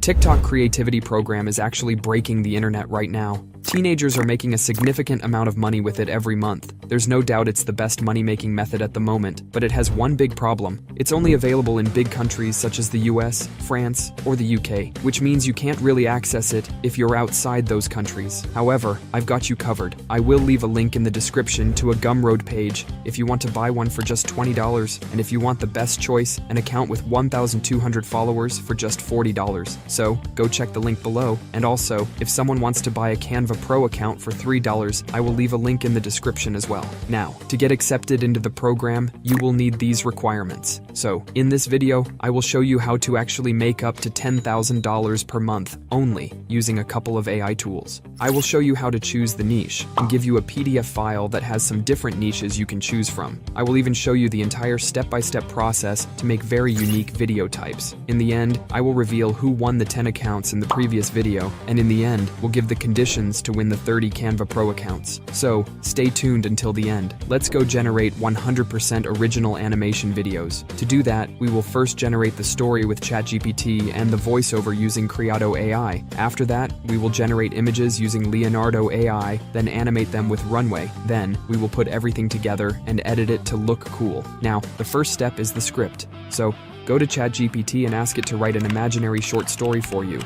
TikTok creativity program is actually breaking the internet right now. Teenagers are making a significant amount of money with it every month. There's no doubt it's the best money-making method at the moment, but it has one big problem. It's only available in big countries such as the US, France, or the UK, which means you can't really access it if you're outside those countries. However, I've got you covered. I will leave a link in the description to a Gumroad page if you want to buy one for just $20, and if you want the best choice, an account with 1,200 followers for just $40. So, go check the link below, and also, if someone wants to buy a Canva Pro account for $3, I will leave a link in the description as well. Now, to get accepted into the program, you will need these requirements. So, in this video, I will show you how to actually make up to $10,000 per month only using a couple of AI tools. I will show you how to choose the niche and give you a PDF file that has some different niches you can choose from. I will even show you the entire step-by-step process to make very unique video types. In the end, I will reveal who won the 10 accounts in the previous video, and in the end, we'll give the conditions to win the 30 Canva Pro accounts. So, stay tuned until the end. Let's go generate 100% original animation videos. To do that, we will first generate the story with ChatGPT and the voiceover using Algo AI. After that, we will generate images using Leonardo AI, then animate them with Runway. Then, we will put everything together and edit it to look cool. Now, the first step is the script. So, go to ChatGPT and ask it to write an imaginary short story for you.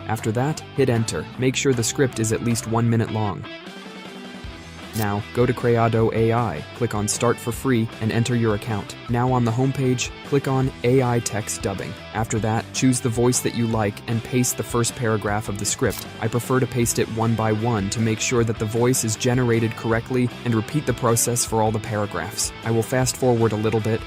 After that, hit enter. Make sure the script is at least 1 minute long. Now, go to Algo AI, click on Start for free, and enter your account. Now on the homepage, click on AI Text Dubbing. After that, choose the voice that you like and paste the first paragraph of the script. I prefer to paste it one by one to make sure that the voice is generated correctly and repeat the process for all the paragraphs. I will fast forward a little bit.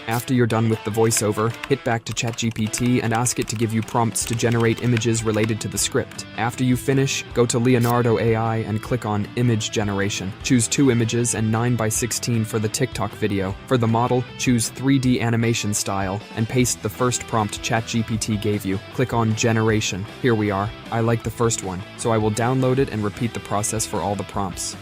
After you're done with the voiceover, hit back to ChatGPT and ask it to give you prompts to generate images related to the script. After you finish, go to Leonardo AI and click on Image Generation. Choose 2 images and 9:16 for the TikTok video. For the model, choose 3D animation style and paste the first prompt ChatGPT gave you. Click on Generation. Here we are. I like the first one, so I will download it and repeat the process for all the prompts.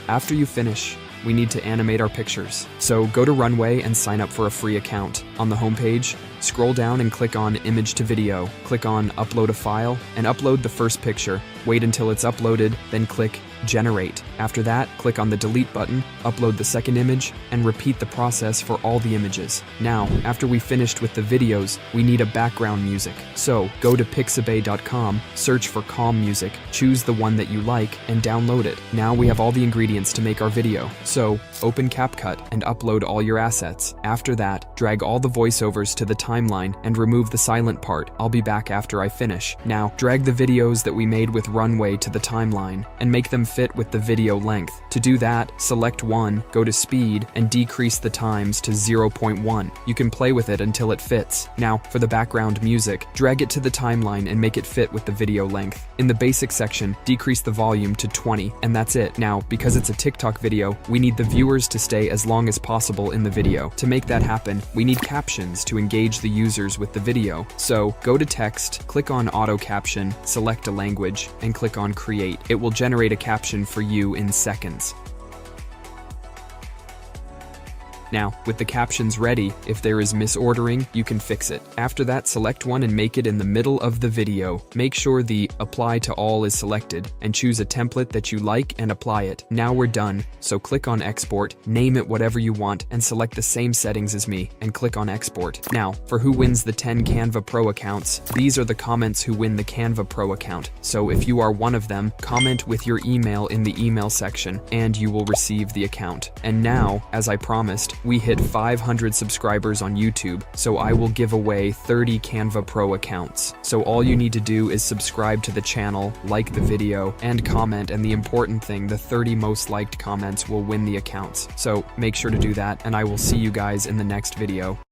After you finish, we need to animate our pictures. So go to Runway and sign up for a free account. On the homepage, scroll down and click on Image to Video. Click on Upload a File and upload the first picture. Wait until it's uploaded, then click Generate. After that, click on the Delete button, upload the second image, and repeat the process for all the images. Now, after we finished with the videos, we need a background music. So, go to pixabay.com, search for calm music, choose the one that you like, and download it. Now we have all the ingredients to make our video. So, open CapCut and upload all your assets. After that, drag all the voiceovers to the timeline and remove the silent part. I'll be back after I finish. Now, drag the videos that we made with Runway to the timeline and make them fit with the video length. To do that, select one, go to speed, and decrease the times to 0.1. You can play with it until it fits. Now, for the background music, drag it to the timeline and make it fit with the video length. In the basic section, decrease the volume to 20, and that's it. Now, because it's a TikTok video, we need the viewers to stay as long as possible in the video. To make that happen, we need captions to engage the users with the video. So, go to Text, click on Auto Caption, select a language, and click on Create. It will generate a caption for you in seconds. Now, with the captions ready, if there is misordering, you can fix it. After that, select one and make it in the middle of the video. Make sure the Apply to All is selected, and choose a template that you like and apply it. Now we're done, so click on Export, name it whatever you want, and select the same settings as me, and click on Export. Now, for who wins the 10 Canva Pro accounts, these are the comments who win the Canva Pro account. So if you are one of them, comment with your email in the email section, and you will receive the account. And now, as I promised, we hit 500 subscribers on YouTube, so I will give away 30 Canva Pro accounts. So all you need to do is subscribe to the channel, like the video, and comment, and the important thing, the 30 most liked comments will win the accounts. So make sure to do that, and I will see you guys in the next video.